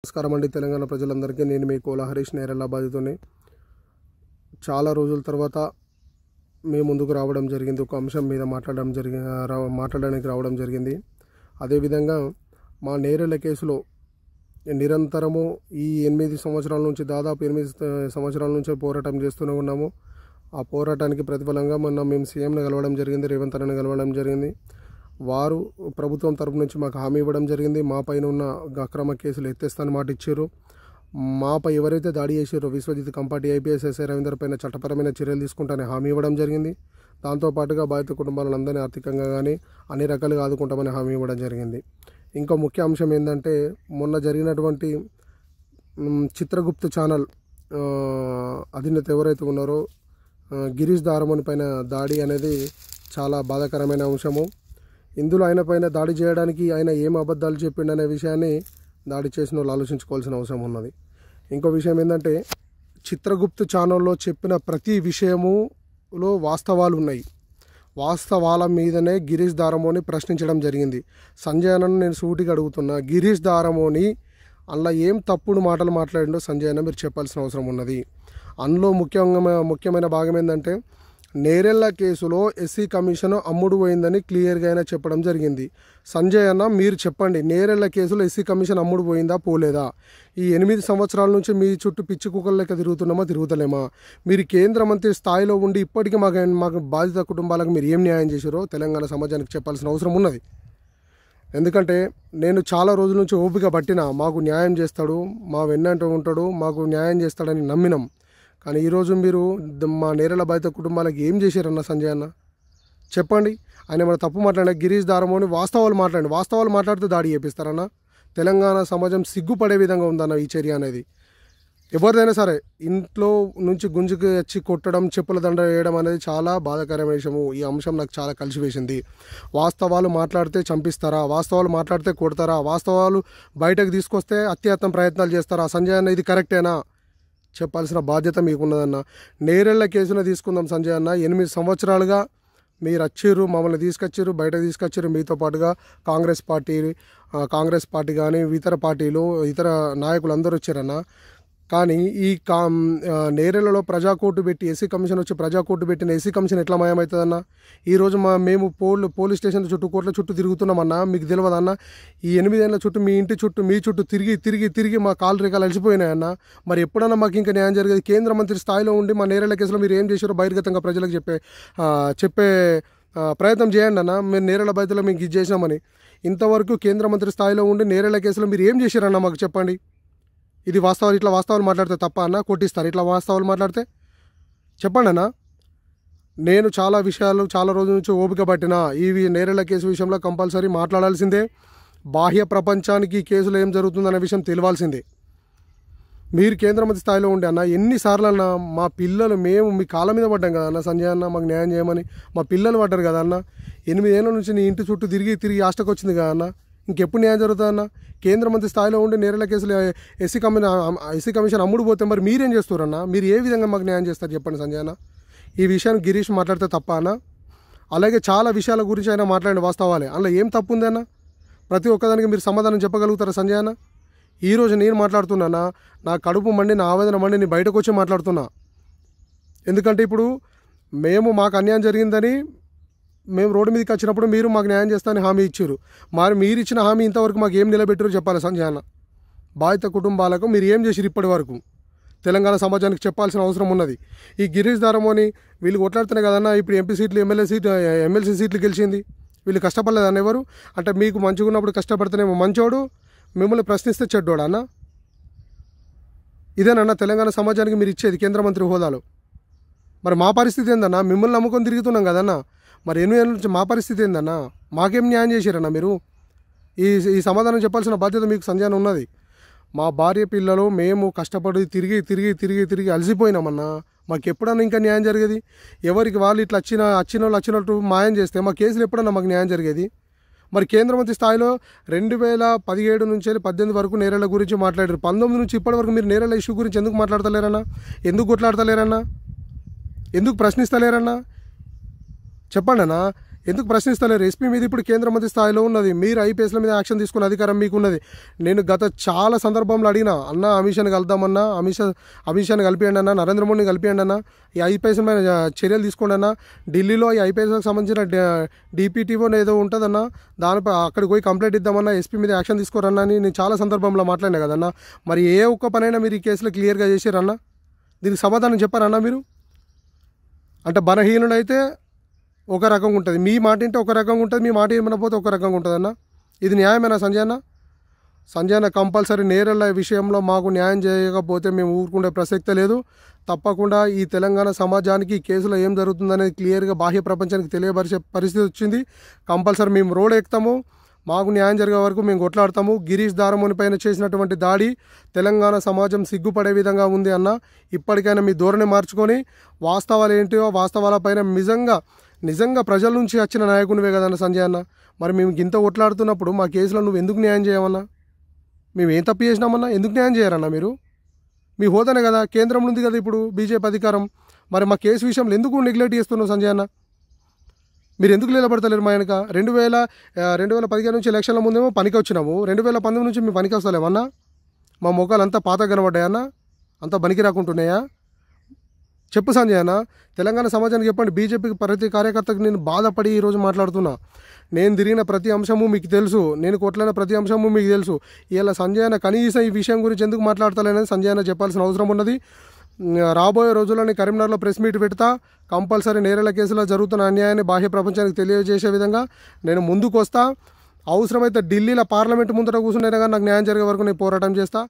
నమస్కారం అండి తెలంగాణ ప్రజలందరికీ. నేను మీ కోలా హరీష్ నేరెళ్ళ బాధితుని. చాలా రోజుల తర్వాత మీ ముందుకు రావడం జరిగింది. ఒక అంశం మీద మాట్లాడడానికి రావడం జరిగింది. అదేవిధంగా మా నేరెళ్ళ కేసులో నిరంతరము ఈ 8 సంవత్సరాల నుంచి దాదాపు 8 సంవత్సరాల నుంచి పోరాటం చేస్తూనే ఉన్నాము. ఆ పోరాటానికి ప్రతిఫలంగా మొన్న మేము సీఎంని కలవడం జరిగింది, రేవంత్ అన్నని కలవడం జరిగింది. వారు ప్రభుత్వం తరపు నుంచి మాకు హామీ ఇవ్వడం జరిగింది. మా పైన ఉన్న అక్రమ కేసులు ఎత్తేస్తానని మాట ఇచ్చారు. మాపై ఎవరైతే దాడి చేశారో విశ్వజిత్ కంపాటి ఐపీఎస్ ఎస్ఐ రవీందర్ పైన చట్టపరమైన చర్యలు తీసుకుంటానని హామీ ఇవ్వడం జరిగింది. దాంతోపాటుగా బాధిత కుటుంబాలందరినీ ఆర్థికంగా కానీ అన్ని రకాలుగా ఆదుకుంటామని హామీ ఇవ్వడం జరిగింది. ఇంకో ముఖ్య అంశం ఏంటంటే, మొన్న జరిగినటువంటి చిత్రగుప్త ఛానల్ అధినేత ఎవరైతే ఉన్నారో గిరీష్ దారమోని పైన దాడి అనేది చాలా బాధాకరమైన అంశము. ఇందులో ఆయన పైన దాడి చేయడానికి ఆయన ఏం అబద్ధాలు చెప్పిండనే విషయాన్ని దాడి చేసిన వాళ్ళు ఆలోచించుకోవాల్సిన అవసరం ఉన్నది. ఇంకో విషయం ఏంటంటే, చిత్రగుప్త ఛానల్లో చెప్పిన ప్రతి విషయములో వాస్తవాలు ఉన్నాయి. వాస్తవాల మీదనే గిరీష్ దారమోని ప్రశ్నించడం జరిగింది. సంజయ్ అన్నను నేను సూటిగా అడుగుతున్నా, గిరీష్ దారమోని అందులో ఏం తప్పుడు మాటలు మాట్లాడిండో సంజయ్ అన్న మీరు చెప్పాల్సిన అవసరం ఉన్నది. అందులో ముఖ్యమైన భాగం ఏంటంటే, నేరెళ్ళ కేసులో ఎస్సీ కమిషన్ అమ్ముడు పోయిందని క్లియర్గా అయినా చెప్పడం జరిగింది. సంజయ్ అన్న మీరు చెప్పండి, నేరెళ్ళ కేసులో ఎస్సీ కమిషన్ అమ్ముడు పోయిందా పోలేదా? ఈ 8 సంవత్సరాల నుంచి మీ చుట్టూ పిచ్చి కుక్కల లెక్క తిరుగుతున్నామా తిరుగుతలేమా? మీరు కేంద్ర మంత్రి స్థాయిలో ఉండి ఇప్పటికీ మాకు బాధిత కుటుంబాలకు మీరు ఏం న్యాయం చేశారో తెలంగాణ సమాజానికి చెప్పాల్సిన అవసరం ఉన్నది. ఎందుకంటే నేను చాలా రోజుల నుంచి ఓపిక పట్టినా, మాకు న్యాయం చేస్తాడు, మా వెన్నంటూ ఉంటాడు, మాకు న్యాయం చేస్తాడని నమ్మినాం. కానీ ఈరోజు మీరు మా నేరెళ్ళ బాధిత కుటుంబాలకు ఏం చేశారన్న సంజయ్ అన్న చెప్పండి. ఆయన మన తప్పు మాట్లాడే గిరీష్ దారమోని వాస్తవాలు మాట్లాడితే దాడి చేపిస్తారన్న? తెలంగాణ సమాజం సిగ్గుపడే విధంగా ఉందన్న ఈ చర్య అనేది. ఎవరిదైనా సరే ఇంట్లో నుంచి గుంజుకు వచ్చి కొట్టడం, చెప్పుల దండ వేయడం అనేది చాలా బాధాకరమైన విషయము. ఈ అంశం నాకు చాలా కలిసివేసింది. వాస్తవాలు మాట్లాడితే చంపిస్తారా? వాస్తవాలు మాట్లాడితే కొడతారా? వాస్తవాలు బయటకు తీసుకొస్తే హత్యాయత్నం ప్రయత్నాలు చేస్తారా? సంజయ్ అన్న ఇది కరెక్టేనా? చెప్పాల్సిన బాధ్యత మీకున్నదన్న. నేరెళ్ళ కేసును తీసుకుందాం సంజయ్ అన్న. 8 సంవత్సరాలుగా మీరు వచ్చారు, మమ్మల్ని తీసుకొచ్చారు, బయటకు తీసుకొచ్చారు. మీతో పాటుగా కాంగ్రెస్ పార్టీ కానీ ఇతర పార్టీలు, ఇతర నాయకులు అందరూ వచ్చారన్న. కానీ ఈ నేరెళ్ళలో ప్రజాకోర్టు పెట్టి ఎస్సీ కమిషన్ వచ్చి ప్రజాకోర్టు పెట్టిన ఎస్సీ కమిషన్ ఎట్లా మాయమవుతుందన్న? ఈరోజు మేము పోలీస్ స్టేషన్ చుట్టూ, కోర్టుల చుట్టూ తిరుగుతున్నామన్నా. మీకు తెలియదన్న? ఈ 8 ఏళ్ళ చుట్టూ మీ ఇంటి చుట్టూ, మీ చుట్టూ తిరిగి మా కాలు రేఖలు అలసిపోయినాయన్న. మరి ఎప్పుడన్నా మాకు ఇంకా న్యాయం జరిగేది? కేంద్ర మంత్రి స్థాయిలో ఉండి మా నేరెళ్ళ కేసులో మీరు ఏం చేశారో బహిర్గతంగా ప్రజలకు చెప్పే ప్రయత్నం చేయండి అన్న. మీరు నేరెళ్ళ బాధితులు మీకు ఇది చేసినామని. ఇంతవరకు కేంద్ర మంత్రి స్థాయిలో ఉండి నేరెళ్ళ కేసులో మీరు ఏం చేశారన్న మాకు చెప్పండి. ఇది ఇట్లా వాస్తవాలు మాట్లాడితే తప్ప అన్న? కొట్టిస్తారు ఇట్లా వాస్తవాలు మాట్లాడితే? చెప్పండి అన్న. నేను చాలా రోజుల నుంచి ఓపిక పట్టినా ఈ నేరెళ్ళ కేసు విషయంలో కంపల్సరీ మాట్లాడాల్సిందే. బాహ్య ప్రపంచానికి ఈ కేసులో ఏం జరుగుతుందనే విషయం తెలియాల్సిందే. మీరు కేంద్ర మంత్రి స్థాయిలో ఉండే అన్న ఎన్నిసార్లు అన్న మా పిల్లలు మేము మీ కాళ్ళ మీద పడ్డాం కదా అన్న సంజయ్ అన్న, మాకు న్యాయం చేయమని. మా పిల్లలు పడ్డారు కదా అన్న. 8 ఏళ్ళ నుంచి నీ ఇంటి చుట్టూ తిరిగి ఆస్టకు వచ్చింది కదా అన్న. ఇంకెప్పుడు న్యాయం జరుగుతుందన్న? కేంద్ర మంత్రి స్థాయిలో ఉండి నేరెళ్ళ కేసులు ఎస్సీ కమిషన్ అమ్ముడు పోతే మరి మీరేం చేస్తారన్న? మీరు ఏ విధంగా మాకు న్యాయం చేస్తారు చెప్పండి సంజయ్ అన్న. ఈ విషయాన్ని గిరీష్ మాట్లాడితే తప్ప అన్న? అలాగే చాలా విషయాల గురించి ఆయన మాట్లాడిన వాస్తవాలే. అందులో ఏం తప్పు ఉంది అన్న? ప్రతి ఒక్కదానికి మీరు సమాధానం చెప్పగలుగుతారా సంజయ్ అన్న? ఈరోజు నేను మాట్లాడుతున్నానా, నా కడుపు మండి, నా ఆవేదన మండి నేను బయటకు వచ్చి మాట్లాడుతున్నా. ఎందుకంటే ఇప్పుడు మాకు అన్యాయం జరిగిందని మేము రోడ్డు మీదకి వచ్చినప్పుడు మీరు మాకు న్యాయం చేస్తానని హామీ ఇచ్చారు. మరి మీరు ఇచ్చిన హామీ ఇంతవరకు మాకు ఏం నిలబెట్టారో చెప్పాలి సంజయ్ అన్న. బాధిత కుటుంబాలకు మీరు ఏం చేసిరు ఇప్పటి వరకు తెలంగాణ సమాజానికి చెప్పాల్సిన అవసరం ఉన్నది. ఈ గిరీష్ దారమోని వీళ్ళు కొట్లాడుతున్నాయి కదన్నా. ఇప్పుడు ఎంపీ సీట్లు, ఎమ్మెల్సీ సీట్లు గెలిచింది. వీళ్ళు కష్టపడలేదన్న ఎవరు? అంటే మీకు మంచిగా ఉన్నప్పుడు కష్టపడితేనేమో మంచోడు, మిమ్మల్ని ప్రశ్నిస్తే చెడ్డోడా అన్న? ఇదేనన్నా తెలంగాణ సమాజానికి మీరు ఇచ్చేది కేంద్ర మంత్రి హోదాలో? మరి మా పరిస్థితి ఏందన్నా? మిమ్మల్ని నమ్ముకొని తిరుగుతున్నాం కదన్నా. మరి 8 ఏళ్ళ నుంచి మా పరిస్థితి ఏందన్నా? మాకేం న్యాయం చేశారన్నా మీరు? ఈ సమాధానం చెప్పాల్సిన బాధ్యత మీకు సంజయ్ ఉన్నది. మా భార్య పిల్లలు మేము కష్టపడి తిరిగి అలసిపోయినామన్నా. మాకు ఎప్పుడన్నా ఇంకా న్యాయం జరిగేది? ఎవరికి వాళ్ళు ఇట్లా వచ్చినట్టు మాయం చేస్తే మా కేసులు ఎప్పుడన్నా మాకు న్యాయం జరిగేది? మరి కేంద్ర మంత్రి స్థాయిలో 2017 నుంచి 18 వరకు నేరెళ్ళ గురించి మాట్లాడారు. 19 నుంచి ఇప్పటి వరకు మీరు నేరెళ్ళ ఇష్యూ గురించి ఎందుకు మాట్లాడతలేరన్నా? ఎందుకు కొట్లాడతలేరన్నా? ఎందుకు ప్రశ్నిస్తలేరన్నా? చెప్పండి అన్న. ఎందుకు ప్రశ్నిస్తలేరు? ఎస్పీ మీద ఇప్పుడు కేంద్ర మంత్రి స్థాయిలో ఉన్నది, మీరు ఐపీఎస్ల మీద యాక్షన్ తీసుకునే అధికారం మీకు ఉన్నది. నేను గత చాలా సందర్భంలో అడిగినా, అన్న అమిత్ షాని కలుద్దామన్నా, అమిత్ షాని కలిపియండి అన్న, నరేంద్ర మోడీని కలిపియండి అన్న, ఈ ఐపీఎస్ మీద చర్యలు తీసుకోండి అన్న, ఢిల్లీలో ఈ ఐపీఎస్కి సంబంధించిన డిపిటీఓ ఏదో ఉంటుందన్న, దానిపై అక్కడికి పోయి కంప్లైంట్ ఇద్దామన్నా, ఎస్పీ మీద యాక్షన్ తీసుకోరన్నా అని నేను చాలా సందర్భంలో మాట్లాడినా కదన్నా. మరి ఏ ఒక్క పనైనా మీరు ఈ కేసులో క్లియర్గా చేశారన్నా? దీనికి సమాధానం చెప్పారన్నా మీరు? అంటే బలహీనుడైతే ఒక రకంగా ఉంటుంది, మీ మాట వింటే ఒక రకంగా ఉంటుంది, మీ మాట ఏమనకపోతే ఒక రకంగా ఉంటుంది అన్న. ఇది న్యాయమేనా సంజయ్ అన్న? సంజయ్ అన్న కంపల్సరీ నేరల విషయంలో మాకు న్యాయం చేయకపోతే మేము ఊరుకుండే ప్రసక్తే లేదు. తప్పకుండా ఈ తెలంగాణ సమాజానికి ఈ కేసులో ఏం జరుగుతుందనేది క్లియర్గా బాహ్య ప్రపంచానికి తెలియపరిచే పరిస్థితి వచ్చింది. కంపల్సరీ మేము రోడ్ ఎక్కుతాము, మాకు న్యాయం జరిగే వరకు మేము కొట్లాడతాము. గిరీష్ దారముని పైన చేసినటువంటి దాడి తెలంగాణ సమాజం సిగ్గుపడే విధంగా ఉంది అన్న. ఇప్పటికైనా మీ ధోరణి మార్చుకొని వాస్తవాలు ఏంటో వాస్తవాలపైన నిజంగా ప్రజల నుంచి వచ్చిన నాయకునివే కదన్న సంజయ్ అన్న. మరి మేము ఇంత కొట్లాడుతున్నప్పుడు మా కేసులో నువ్వు ఎందుకు న్యాయం చేయమన్నా? మేము ఏం తప్పు చేసినామన్నా? ఎందుకు న్యాయం చేయరన్నా మీరు? మీ హోదానే కదా, కేంద్రంలో ఉంది కదా ఇప్పుడు బీజేపీ అధికారం. మరి మా కేసు విషయంలో ఎందుకు నెగ్లెక్ట్ చేస్తున్నావు సంజయ్ అన్న? మీరు ఎందుకు నిలబడతలేరు మా వెనక? 2015 నుంచి ఎలక్షన్ల ముందేమో పనికి వచ్చినాము, 2019 నుంచి మేము పనికి వస్తలేమన్నా? మా మొక్కలు అంతా పాత కనబడ్డాయన్నా? అంతా పనికి రాకుంటున్నాయా? చెప్పు సంజయ్ అన్న, తెలంగాణ సమాజానికి చెప్పండి. బీజేపీకి ప్రతి కార్యకర్తకు నేను బాధపడి ఈరోజు మాట్లాడుతున్నా. నేను తిరిగిన ప్రతి అంశము మీకు తెలుసు, నేను కొట్లాడిన ప్రతి అంశము మీకు తెలుసు. ఇలా సంజయ్ అన్న కనీసం ఈ విషయం గురించి ఎందుకు మాట్లాడతలేనని సంజయ్ అన్న చెప్పాల్సిన అవసరం ఉన్నది. రాబోయే రోజుల్లో కరీంనగర్లో ప్రెస్ మీట్ పెడతా. కంపల్సరీ నేరేళ్ల కేసులో జరుగుతున్న అన్యాయాన్ని బాహ్య ప్రపంచానికి తెలియజేసే విధంగా నేను ముందుకు వస్తా. అవసరమైతే ఢిల్లీలో పార్లమెంట్ ముందర కూర్చుంటేనే కానీ నాకు న్యాయం జరిగే వరకు నేను పోరాటం చేస్తా.